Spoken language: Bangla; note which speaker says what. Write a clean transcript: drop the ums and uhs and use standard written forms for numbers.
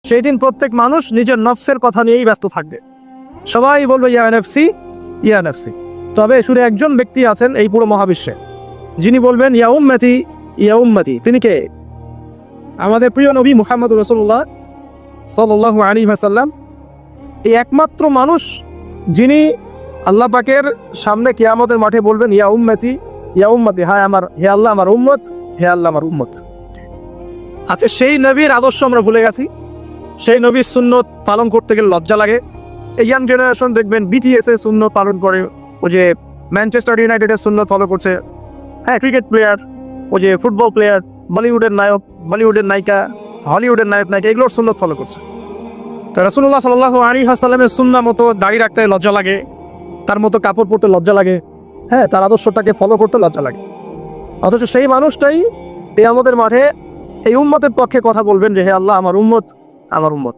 Speaker 1: সেই দিন প্রত্যেক মানুষ নিজের নফসের কথা নিয়েই ব্যস্ত থাকবে, সবাই বলবে ইয়া নফসি ইয়া নফসি। তবে শুধু একজন ব্যক্তি আছেন এই পুরো মহাবিশ্বে, যিনি বলবেন ইয়া উম্মতি ইয়া উম্মতি। তিনি কে? আমাদের প্রিয় নবী মুহাম্মদ রাসূলুল্লাহ সাল্লাল্লাহু আলাইহি ওয়াসাল্লাম, এই একমাত্র মানুষ যিনি আল্লাহ পাকের সামনে কিয়ামতের মাঠে বলবেন ইয়া উম্মতি ইয়া উম্মতি, হে আল্লাহ আমার উম্মত, হে আল্লাহ আমার উম্মত। আচ্ছা, সেই নবীর আদর্শ আমরা ভুলে গেছি। সেই নবীর সুন্নত পালন করতে গেলে লজ্জা লাগে। এই ইয়াং জেনারেশন দেখবেন বিটিএস এর সুন্নত পালন করে, ও যে ম্যানচেস্টার ইউনাইটেডের সুন্নত ফলো করছে, হ্যাঁ ক্রিকেট প্লেয়ার, ও যে ফুটবল প্লেয়ার, বলিউডের নায়ক, বলিউডের নায়িকা, হলিউডের নায়ক নায়িকা, এগুলোর সুন্নত ফলো করছে। তো রাসূলুল্লাহ সাল্লাল্লাহু আলাইহি ওয়াসাল্লামের সুন্নাহ মতো দাড়ি রাখতে লজ্জা লাগে, তার মতো কাপড় পরতে লজ্জা লাগে, হ্যাঁ তার আদর্শটাকে ফলো করতে লজ্জা লাগে। অথচ সেই মানুষটাই কিয়ামতের মাঠে এই উম্মতের পক্ষে কথা বলবেন যে হে আল্লাহ আমার উম্মত, আমার উম্মত।